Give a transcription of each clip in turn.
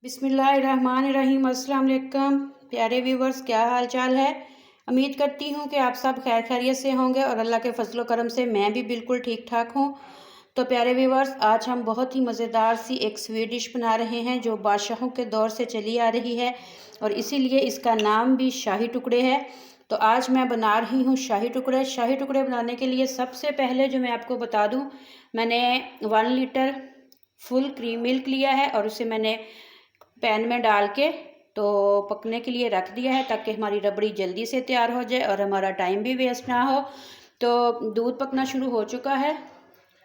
बिस्मिल्लाहिर्रहमानिर्रहीम। अस्सलाम वालेकुम प्यारे व्यूवर्स, क्या हाल चाल है। उम्मीद करती हूँ कि आप सब खैर खैरियत से होंगे और अल्लाह के फजलो करम से मैं भी बिल्कुल ठीक ठाक हूँ। तो प्यारे व्यूवर्स, आज हम बहुत ही मज़ेदार सी एक स्वीट डिश बना रहे हैं जो बादशाहों के दौर से चली आ रही है और इसीलिए इसका नाम भी शाही टुकड़े है। तो आज मैं बना रही हूँ शाही टुकड़े। शाही टुकड़े बनाने के लिए सबसे पहले जो मैं आपको बता दूँ, मैंने 1 लीटर फुल क्रीम मिल्क लिया है और उसे मैंने पैन में डाल के तो पकने के लिए रख दिया है ताकि हमारी रबड़ी जल्दी से तैयार हो जाए और हमारा टाइम भी वेस्ट ना हो। तो दूध पकना शुरू हो चुका है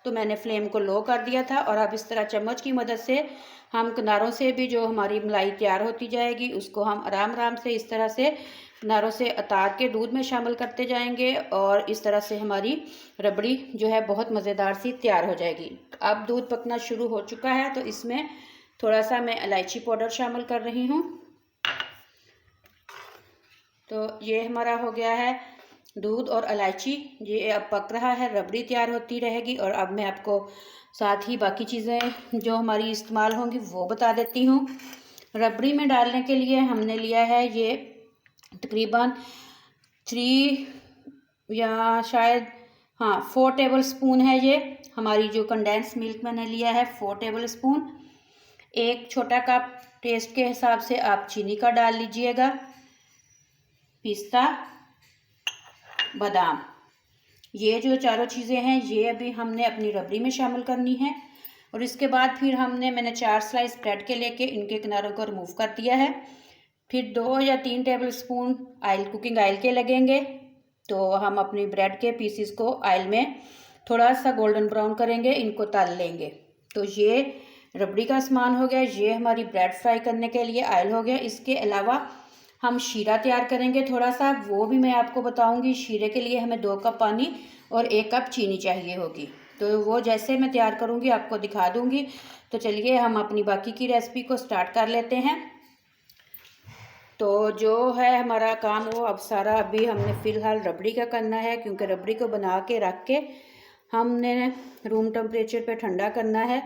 तो मैंने फ्लेम को लो कर दिया था और अब इस तरह चम्मच की मदद से हम किनारों से भी जो हमारी मलाई तैयार होती जाएगी उसको हम आराम आराम से इस तरह से किनारों से उतार के दूध में शामिल करते जाएंगे और इस तरह से हमारी रबड़ी जो है बहुत मज़ेदार सी तैयार हो जाएगी। अब दूध पकना शुरू हो चुका है तो इसमें थोड़ा सा मैं इलायची पाउडर शामिल कर रही हूँ। तो ये हमारा हो गया है दूध और इलायची, ये अब पक रहा है, रबड़ी तैयार होती रहेगी। और अब मैं आपको साथ ही बाकी चीज़ें जो हमारी इस्तेमाल होंगी वो बता देती हूँ। रबड़ी में डालने के लिए हमने लिया है ये तकरीबन 3 या शायद 4 टेबल स्पून है। ये हमारी जो कंडेंस मिल्क मैंने लिया है 4 टेबल स्पून। 1 छोटा कप टेस्ट के हिसाब से आप चीनी का डाल लीजिएगा। पिस्ता, बादाम, ये जो चारों चीज़ें हैं ये अभी हमने अपनी रबड़ी में शामिल करनी है। और इसके बाद फिर मैंने 4 स्लाइस ब्रेड के लेके इनके किनारों को रिमूव कर दिया है। फिर 2 या 3 टेबल स्पून कुकिंग ऑयल के लगेंगे। तो हम अपनी ब्रेड के पीसीस को ऑयल में थोड़ा सा गोल्डन ब्राउन करेंगे, इनको तल लेंगे। तो ये रबड़ी का सामान हो गया। ये हमारी ब्रेड फ्राई करने के लिए ऑयल हो गया। इसके अलावा हम शीरा तैयार करेंगे थोड़ा सा, वो भी मैं आपको बताऊंगी। शीरे के लिए हमें 2 कप पानी और 1 कप चीनी चाहिए होगी। तो वो जैसे मैं तैयार करूंगी आपको दिखा दूंगी। तो चलिए हम अपनी बाकी की रेसिपी को स्टार्ट कर लेते हैं। तो जो है हमारा काम वो अब सारा अभी हमने फ़िलहाल रबड़ी का करना है, क्योंकि रबड़ी को बना के रख के हमने रूम टेम्परेचर पे ठंडा करना है।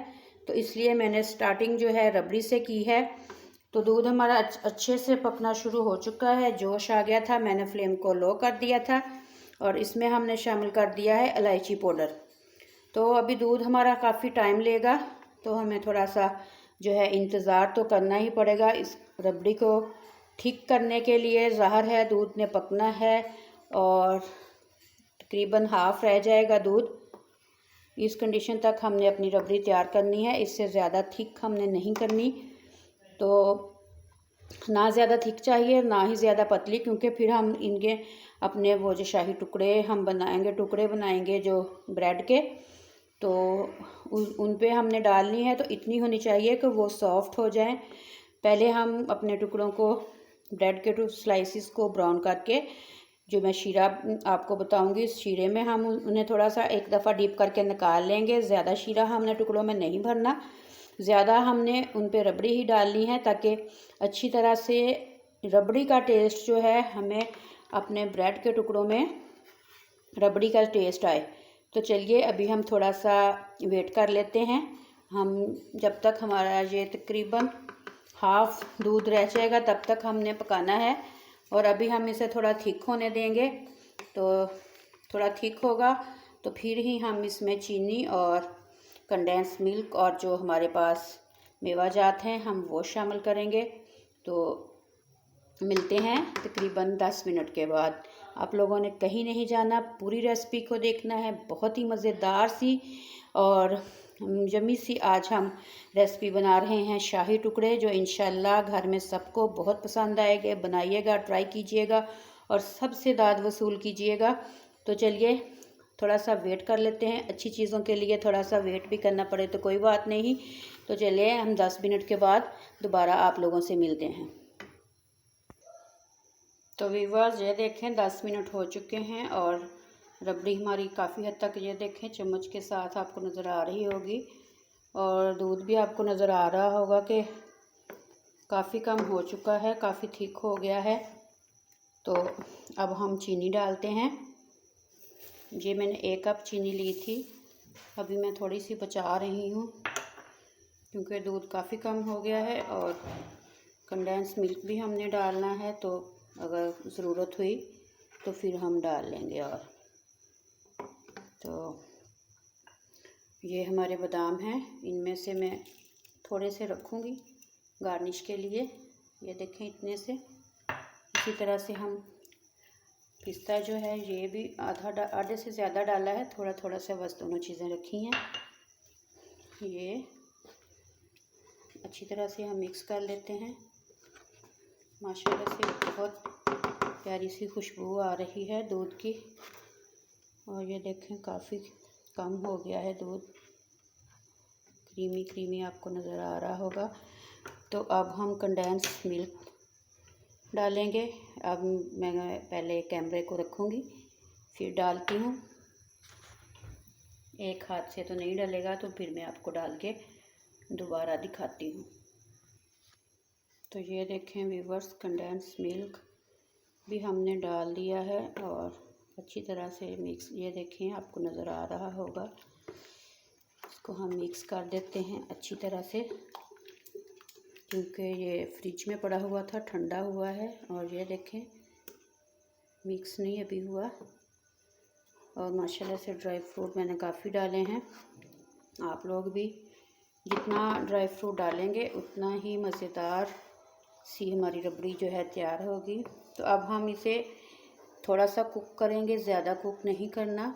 तो इसलिए मैंने स्टार्टिंग जो है रबड़ी से की है। तो दूध हमारा अच्छे से पकना शुरू हो चुका है, जोश आ गया था, मैंने फ्लेम को लो कर दिया था और इसमें हमने शामिल कर दिया है इलायची पाउडर। तो अभी दूध हमारा काफ़ी टाइम लेगा, तो हमें थोड़ा सा जो है इंतज़ार तो करना ही पड़ेगा। इस रबड़ी को ठीक करने के लिए ज़ाहिर है दूध ने पकना है और तकरीबन हाफ़ रह जाएगा दूध। इस कंडीशन तक हमने अपनी रबड़ी तैयार करनी है, इससे ज़्यादा थिक हमने नहीं करनी। तो ना ज़्यादा थिक चाहिए ना ही ज़्यादा पतली, क्योंकि फिर हम इनके अपने वो जो शाही टुकड़े हम बनाएंगे, टुकड़े बनाएंगे जो ब्रेड के, तो उन पे हमने डालनी है। तो इतनी होनी चाहिए कि वो सॉफ्ट हो जाएं। पहले हम अपने टुकड़ों को, ब्रेड के स्लाइसिस को ब्राउन करके, जो मैं शीरा आपको बताऊंगी, इस शीरे में हम उन्हें थोड़ा सा एक दफ़ा डीप करके निकाल लेंगे। ज़्यादा शीरा हमने टुकड़ों में नहीं भरना, ज़्यादा हमने उन पे रबड़ी ही डालनी है ताकि अच्छी तरह से रबड़ी का टेस्ट जो है हमें अपने ब्रेड के टुकड़ों में रबड़ी का टेस्ट आए। तो चलिए अभी हम थोड़ा सा वेट कर लेते हैं। हम जब तक हमारा ये तकरीबन हाफ़ दूध रह जाएगा तब तक हमने पकाना है। और अभी हम इसे थोड़ा थिक होने देंगे। तो थोड़ा थिक होगा तो फिर ही हम इसमें चीनी और कंडेंस मिल्क और जो हमारे पास मेवा जात हैं हम वो शामिल करेंगे। तो मिलते हैं तकरीबन 10 मिनट के बाद। आप लोगों ने कहीं नहीं जाना, पूरी रेसिपी को देखना है। बहुत ही मज़ेदार सी और यम्मी सी आज हम रेसिपी बना रहे हैं शाही टुकड़े, जो इंशाल्लाह घर में सबको बहुत पसंद आएंगे। बनाइएगा, ट्राई कीजिएगा और सबसे दाद वसूल कीजिएगा। तो चलिए थोड़ा सा वेट कर लेते हैं। अच्छी चीज़ों के लिए थोड़ा सा वेट भी करना पड़े तो कोई बात नहीं। तो चलिए हम 10 मिनट के बाद दोबारा आप लोगों से मिलते हैं। तो व्यूअर्स ये देखें 10 मिनट हो चुके हैं और रबड़ी हमारी काफ़ी हद तक, ये देखें चम्मच के साथ आपको नज़र आ रही होगी और दूध भी आपको नज़र आ रहा होगा कि काफ़ी कम हो चुका है, काफ़ी थिक हो गया है। तो अब हम चीनी डालते हैं। ये मैंने 1 कप चीनी ली थी, अभी मैं थोड़ी सी बचा रही हूँ क्योंकि दूध काफ़ी कम हो गया है और कंडेंस मिल्क भी हमने डालना है, तो अगर ज़रूरत हुई तो फिर हम डाल लेंगे। और तो ये हमारे बादाम हैं, इनमें से मैं थोड़े से रखूँगी गार्निश के लिए। ये देखें इतने से। इसी तरह से हम पिस्ता जो है ये भी आधे से ज़्यादा डाला है, थोड़ा थोड़ा सा बस दोनों चीज़ें रखी हैं। ये अच्छी तरह से हम मिक्स कर लेते हैं। माशाल्लाह से बहुत प्यारी सी खुशबू आ रही है दूध की। और ये देखें काफ़ी कम हो गया है दूध, क्रीमी क्रीमी आपको नज़र आ रहा होगा। तो अब हम कंडेंस मिल्क डालेंगे। अब मैं पहले कैमरे को रखूँगी, फिर डालती हूँ। एक हाथ से तो नहीं डलेगा, तो फिर मैं आपको डाल के दोबारा दिखाती हूँ। तो ये देखें व्यूअर्स, कंडेंस मिल्क भी हमने डाल दिया है और अच्छी तरह से मिक्स, ये देखें आपको नज़र आ रहा होगा। इसको हम मिक्स कर देते हैं अच्छी तरह से, क्योंकि ये फ्रिज में पड़ा हुआ था, ठंडा हुआ है। और ये देखें मिक्स नहीं अभी हुआ। और माशाल्लाह से ड्राई फ्रूट मैंने काफ़ी डाले हैं। आप लोग भी जितना ड्राई फ्रूट डालेंगे उतना ही मज़ेदार सी हमारी रबड़ी जो है तैयार होगी। तो अब हम इसे थोड़ा सा कुक करेंगे, ज़्यादा कुक नहीं करना।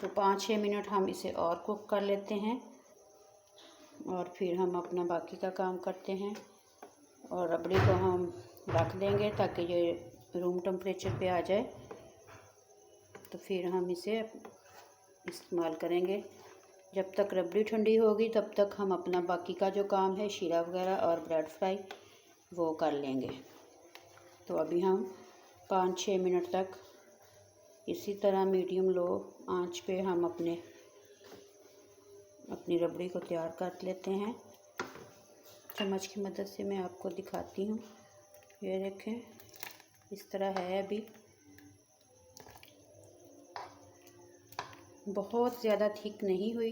तो 5-6 मिनट हम इसे और कुक कर लेते हैं और फिर हम अपना बाकी का काम करते हैं। और रबड़ी को हम रख देंगे ताकि ये रूम टेम्परेचर पे आ जाए, तो फिर हम इसे इस्तेमाल करेंगे। जब तक रबड़ी ठंडी होगी तब तक हम अपना बाकी का जो काम है, शीरा वगैरह और ब्रेड फ्राई, वो कर लेंगे। तो अभी हम 5-6 मिनट तक इसी तरह मीडियम लो आंच पे हम अपनी रबड़ी को तैयार कर लेते हैं। चम्मच की मदद से मैं आपको दिखाती हूँ। ये देखें इस तरह है। अभी बहुत ज़्यादा थिक नहीं हुई,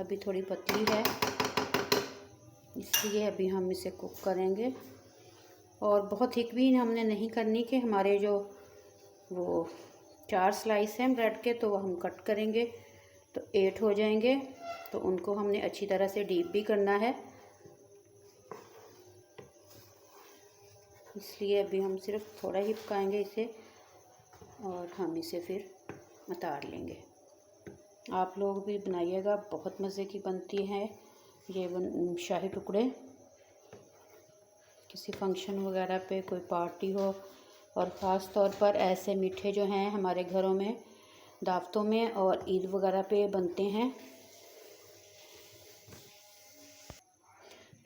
अभी थोड़ी पतली है, इसलिए अभी हम इसे कुक करेंगे। और बहुत थिक भी हमने नहीं करनी कि हमारे जो वो 4 स्लाइस हैं ब्रेड के, तो वो हम कट करेंगे तो 8 हो जाएंगे। तो उनको हमने अच्छी तरह से डीप भी करना है, इसलिए अभी हम सिर्फ थोड़ा ही पकाएंगे इसे और हम इसे फिर उतार लेंगे। आप लोग भी बनाइएगा, बहुत मज़े की बनती है ये शाही टुकड़े। किसी फंक्शन वगैरह पे कोई पार्टी हो, और ख़ास तौर पर ऐसे मीठे जो हैं हमारे घरों में दावतों में और ईद वगैरह पे बनते हैं।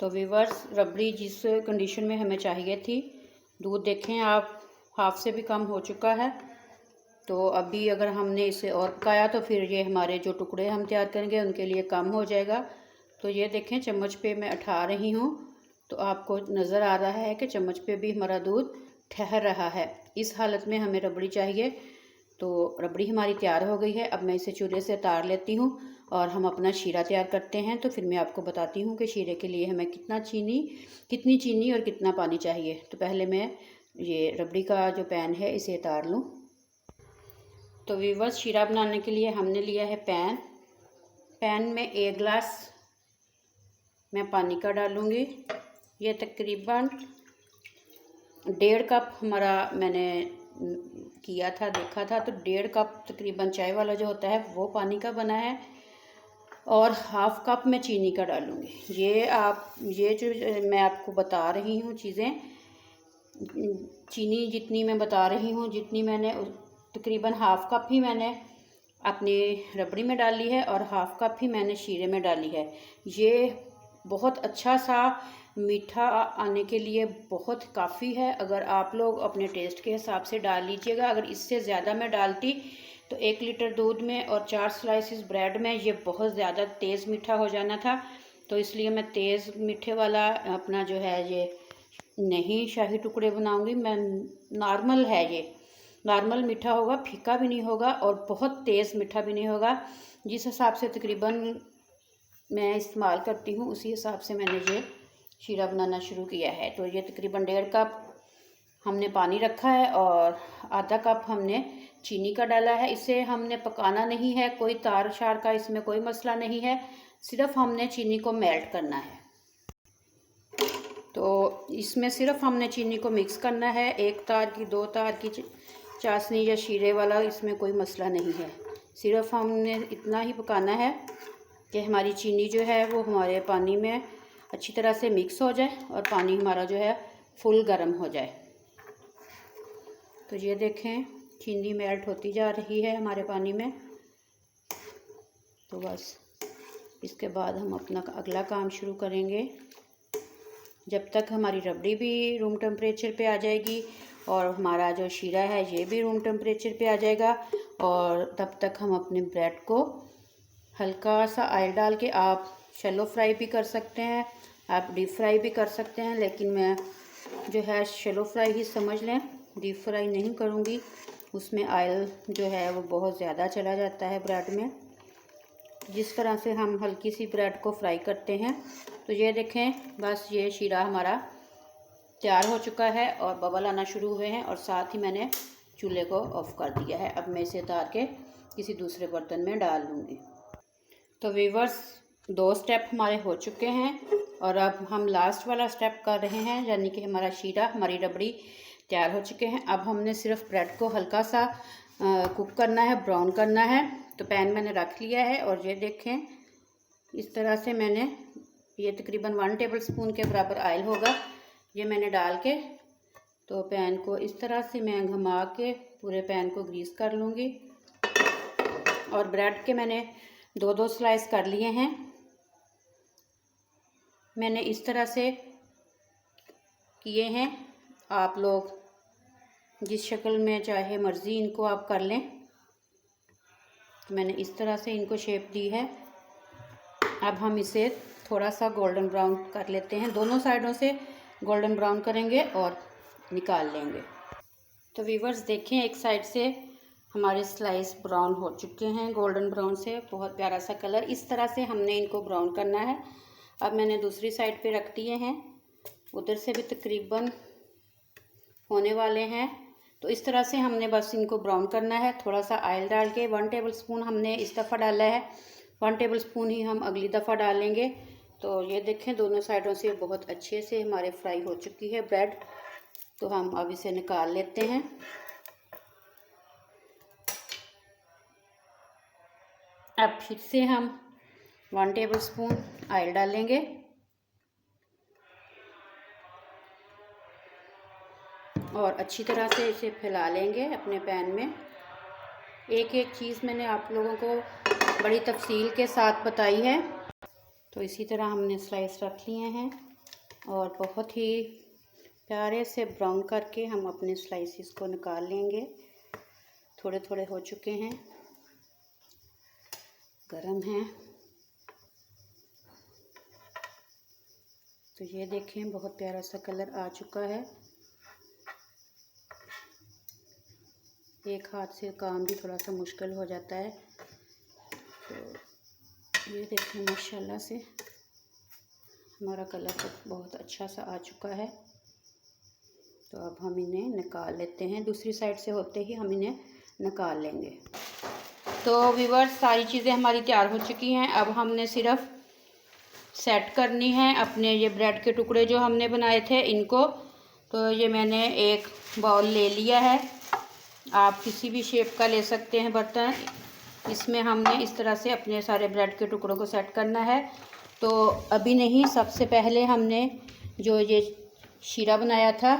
तो व्यूअर्स, रबड़ी जिस कंडीशन में हमें चाहिए थी, दूध देखें आप हाफ से भी कम हो चुका है। तो अभी अगर हमने इसे और पकाया तो फिर ये हमारे जो टुकड़े हम तैयार करेंगे उनके लिए कम हो जाएगा। तो ये देखें चम्मच पे मैं उठा रही हूँ, तो आपको नज़र आ रहा है कि चम्मच पे भी हमारा दूध ठहर रहा है। इस हालत में हमें रबड़ी चाहिए। तो रबड़ी हमारी तैयार हो गई है। अब मैं इसे चूल्हे से उतार लेती हूँ और हम अपना शीरा तैयार करते हैं। तो फिर मैं आपको बताती हूँ कि शीरे के लिए हमें कितनी चीनी और कितना पानी चाहिए। तो पहले मैं ये रबड़ी का जो पैन है इसे उतार लूँ। तो व्यूअर्स, शीरा बनाने के लिए हमने लिया है पैन में 1 गिलास मैं पानी का डालूँगी। ये तकरीबन 1.5 कप हमारा मैंने किया था, देखा था, तो 1.5 कप तकरीबन चाय वाला जो होता है वो पानी का बना है। और हाफ़ कप मैं चीनी का डालूँगी। ये जो मैं आपको बता रही हूँ चीज़ें, चीनी जितनी मैं बता रही हूँ, जितनी मैंने तकरीबन हाफ़ कप ही मैंने अपनी रबड़ी में डाली है और हाफ़ कप ही मैंने शीरे में डाली है। ये बहुत अच्छा सा मीठा आने के लिए बहुत काफ़ी है। अगर आप लोग अपने टेस्ट के हिसाब से डाल लीजिएगा। अगर इससे ज़्यादा मैं डालती तो 1 लीटर दूध में और 4 स्लाइसेस ब्रेड में ये बहुत ज़्यादा तेज़ मीठा हो जाना था। तो इसलिए मैं तेज़ मीठे वाला अपना जो है ये नहीं शाही टुकड़े बनाऊंगी। मैं नॉर्मल है, ये नॉर्मल मीठा होगा, फीका भी नहीं होगा और बहुत तेज़ मीठा भी नहीं होगा। जिस हिसाब से तकरीबन मैं इस्तेमाल करती हूँ उसी हिसाब से मैंने ये शीरा बनाना शुरू किया है। तो ये तकरीबन 1.5 कप हमने पानी रखा है और आधा कप हमने चीनी का डाला है। इसे हमने पकाना नहीं है, कोई तार शार का इसमें कोई मसला नहीं है, सिर्फ हमने चीनी को मेल्ट करना है। तो इसमें सिर्फ हमने चीनी को मिक्स करना है। 1 तार की 2 तार की चाशनी या शीरे वाला इसमें कोई मसला नहीं है। सिर्फ हमने इतना ही पकाना है कि हमारी चीनी जो है वो हमारे पानी में अच्छी तरह से मिक्स हो जाए और पानी हमारा जो है फुल गर्म हो जाए। तो ये देखें चीनी मेल्ट होती जा रही है हमारे पानी में। तो बस इसके बाद हम अपना अगला काम शुरू करेंगे। जब तक हमारी रबड़ी भी रूम टेम्परेचर पे आ जाएगी और हमारा जो शीरा है ये भी रूम टेम्परेचर पे आ जाएगा, और तब तक हम अपने ब्रेड को हल्का सा ऑयल डाल के, आप शैलो फ्राई भी कर सकते हैं, आप डीप फ्राई भी कर सकते हैं, लेकिन मैं जो है शैलो फ्राई ही समझ लें, डीप फ्राई नहीं करूँगी। उसमें ऑयल जो है वो बहुत ज़्यादा चला जाता है ब्रेड में। जिस तरह से हम हल्की सी ब्रेड को फ्राई करते हैं। तो ये देखें बस ये शीरा हमारा तैयार हो चुका है और बबल आना शुरू हुए हैं, और साथ ही मैंने चूल्हे को ऑफ़ कर दिया है। अब मैं इसे उतार के किसी दूसरे बर्तन में डाल लूँगी। तो व्यूअर्स 2 स्टेप हमारे हो चुके हैं और अब हम लास्ट वाला स्टेप कर रहे हैं, यानी कि हमारा शीरा, हमारी रबड़ी तैयार हो चुके हैं। अब हमने सिर्फ ब्रेड को हल्का सा कुक करना है, ब्राउन करना है। तो पैन मैंने रख लिया है और ये देखें इस तरह से मैंने, ये तकरीबन 1 टेबल स्पून के बराबर ऑयल होगा, ये मैंने डाल के तो पैन को इस तरह से मैं घुमा के पूरे पैन को ग्रीस कर लूँगी। और ब्रेड के मैंने 2-2 स्लाइस कर लिए हैं। मैंने इस तरह से किए हैं, आप लोग जिस शक्ल में चाहे मर्ज़ी इनको आप कर लें। तो मैंने इस तरह से इनको शेप दी है। अब हम इसे थोड़ा सा गोल्डन ब्राउन कर लेते हैं, दोनों साइडों से गोल्डन ब्राउन करेंगे और निकाल लेंगे। तो व्यूअर्स देखें एक साइड से हमारे स्लाइस ब्राउन हो चुके हैं, गोल्डन ब्राउन से, बहुत प्यारा सा कलर। इस तरह से हमने इनको ब्राउन करना है। अब मैंने दूसरी साइड पे रख दिए हैं, उधर से भी तकरीबन होने वाले हैं। तो इस तरह से हमने बस इनको ब्राउन करना है। थोड़ा सा ऑयल डाल के 1 टेबल स्पून हमने इस दफ़ा डाला है, 1 टेबल स्पून ही हम अगली दफ़ा डालेंगे। तो ये देखें दोनों साइडों से बहुत अच्छे से हमारे फ्राई हो चुकी है ब्रेड। तो हम अब इसे निकाल लेते हैं। अब फिर से हम 1 टेबल स्पून ऑयल डालेंगे और अच्छी तरह से इसे फैला लेंगे अपने पैन में। एक एक चीज़ मैंने आप लोगों को बड़ी तफसील के साथ बताई है। तो इसी तरह हमने स्लाइस रख लिए हैं और बहुत ही प्यारे से ब्राउन करके हम अपने स्लाइसिस को निकाल लेंगे। थोड़े थोड़े हो चुके हैं, गरम हैं। तो ये देखें बहुत प्यारा सा कलर आ चुका है। एक हाथ से काम भी थोड़ा सा मुश्किल हो जाता है। तो ये देखें माशाल्लाह से हमारा कलर तो बहुत अच्छा सा आ चुका है। तो अब हम इन्हें निकाल लेते हैं, दूसरी साइड से होते ही हम इन्हें निकाल लेंगे। तो व्यूअर्स सारी चीज़ें हमारी तैयार हो चुकी हैं। अब हमने सिर्फ सेट करनी है अपने ये ब्रेड के टुकड़े जो हमने बनाए थे इनको। तो ये मैंने एक बाउल ले लिया है, आप किसी भी शेप का ले सकते हैं बर्तन। इसमें हमने इस तरह से अपने सारे ब्रेड के टुकड़ों को सेट करना है। तो अभी नहीं, सबसे पहले हमने जो ये शीरा बनाया था,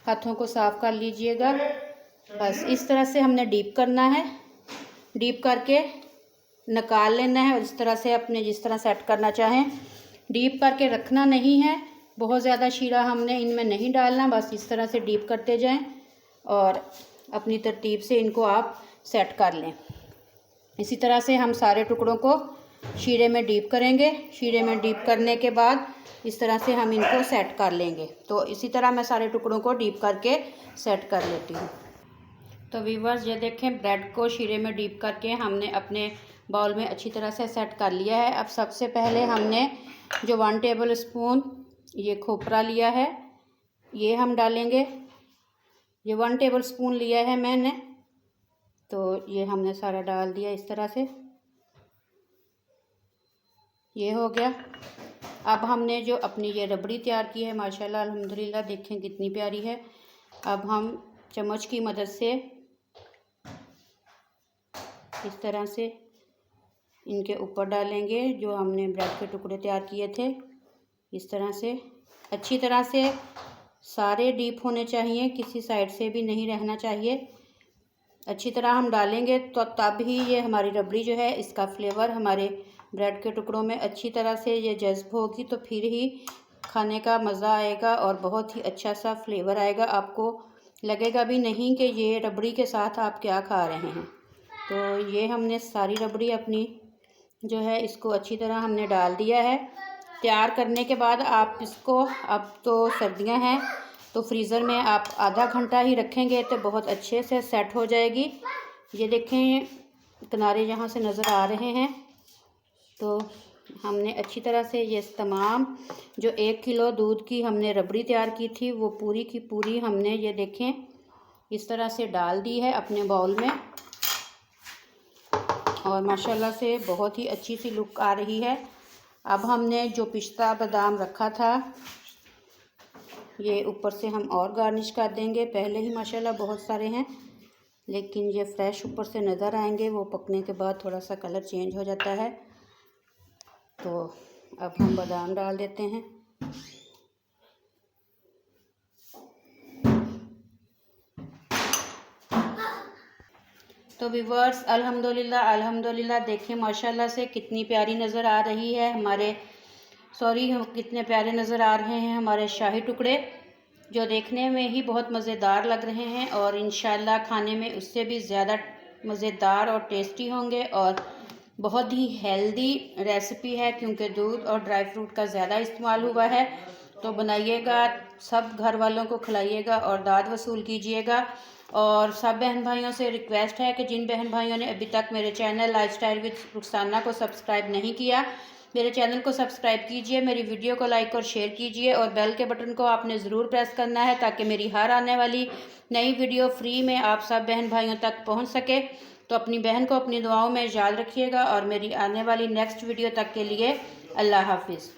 हाथों को साफ़ कर लीजिएगा। बस इस तरह से हमने डीप करना है, डीप करके निकाल लेना है। और इस तरह से अपने जिस तरह सेट करना चाहें, डीप करके रखना नहीं है, बहुत ज़्यादा शीरा हमने इनमें नहीं डालना। बस इस तरह से डीप करते जाएं और अपनी तरतीब से इनको आप सेट कर लें। इसी तरह से हम सारे टुकड़ों को शीरे में डीप करेंगे। शीरे में डीप करने के बाद इस तरह से हम इनको सेट कर लेंगे। तो इसी तरह मैं सारे टुकड़ों को डीप करके सेट कर लेती हूँ। तो व्यूअर्स ये देखें ब्रेड को शीरे में डीप करके हमने अपने बाउल में अच्छी तरह से सेट कर लिया है। अब सबसे पहले हमने जो 1 टेबल स्पून ये खोपरा लिया है ये हम डालेंगे। ये 1 टेबल स्पून लिया है मैंने, तो ये हमने सारा डाल दिया इस तरह से। ये हो गया। अब हमने जो अपनी ये रबड़ी तैयार की है माशाल्लाह अल्हम्दुलिल्लाह, देखें कितनी प्यारी है। अब हम चम्मच की मदद से इस तरह से इनके ऊपर डालेंगे जो हमने ब्रेड के टुकड़े तैयार किए थे। इस तरह से अच्छी तरह से सारे डीप होने चाहिए, किसी साइड से भी नहीं रहना चाहिए। अच्छी तरह हम डालेंगे तो तब ही ये हमारी रबड़ी जो है इसका फ्लेवर हमारे ब्रेड के टुकड़ों में अच्छी तरह से ये जज्ब होगी, तो फिर ही खाने का मज़ा आएगा और बहुत ही अच्छा सा फ्लेवर आएगा। आपको लगेगा भी नहीं कि ये रबड़ी के साथ आप क्या खा रहे हैं। तो ये हमने सारी रबड़ी अपनी जो है इसको अच्छी तरह हमने डाल दिया है। तैयार करने के बाद आप इसको, अब तो सर्दियां हैं तो फ्रीज़र में आप आधा घंटा ही रखेंगे तो बहुत अच्छे से सेट हो जाएगी। ये देखें किनारे यहाँ से नज़र आ रहे हैं। तो हमने अच्छी तरह से ये तमाम जो 1 किलो दूध की हमने रबड़ी तैयार की थी वो पूरी की पूरी हमने ये देखें इस तरह से डाल दी है अपने बाउल में, और माशाल्लाह से बहुत ही अच्छी सी लुक आ रही है। अब हमने जो पिस्ता बादाम रखा था ये ऊपर से हम और गार्निश कर देंगे। पहले ही माशाल्लाह बहुत सारे हैं, लेकिन ये फ्रेश ऊपर से नज़र आएंगे, वो पकने के बाद थोड़ा सा कलर चेंज हो जाता है। तो अब हम बादाम डाल देते हैं। तो व्यूअर्स अल्हम्दुलिल्लाह अल्हम्दुलिल्लाह देखें माशाल्लाह से कितनी प्यारी नज़र आ रही है कितने प्यारे नज़र आ रहे हैं हमारे शाही टुकड़े, जो देखने में ही बहुत मज़ेदार लग रहे हैं और इंशाल्लाह खाने में उससे भी ज़्यादा मज़ेदार और टेस्टी होंगे। और बहुत ही हेल्दी रेसिपी है क्योंकि दूध और ड्राई फ्रूट का ज़्यादा इस्तेमाल हुआ है। तो बनाइएगा, सब घर वालों को खिलाइएगा और दाद वसूल कीजिएगा। और सब बहन भाइयों से रिक्वेस्ट है कि जिन बहन भाइयों ने अभी तक मेरे चैनल लाइफस्टाइल विद रुखसाना को सब्सक्राइब नहीं किया, मेरे चैनल को सब्सक्राइब कीजिए, मेरी वीडियो को लाइक और शेयर कीजिए, और बेल के बटन को आपने ज़रूर प्रेस करना है ताकि मेरी हर आने वाली नई वीडियो फ्री में आप सब बहन भाइयों तक पहुंच सके। तो अपनी बहन को अपनी दुआओं में याद रखिएगा, और मेरी आने वाली नेक्स्ट वीडियो तक के लिए अल्लाह हाफिज़।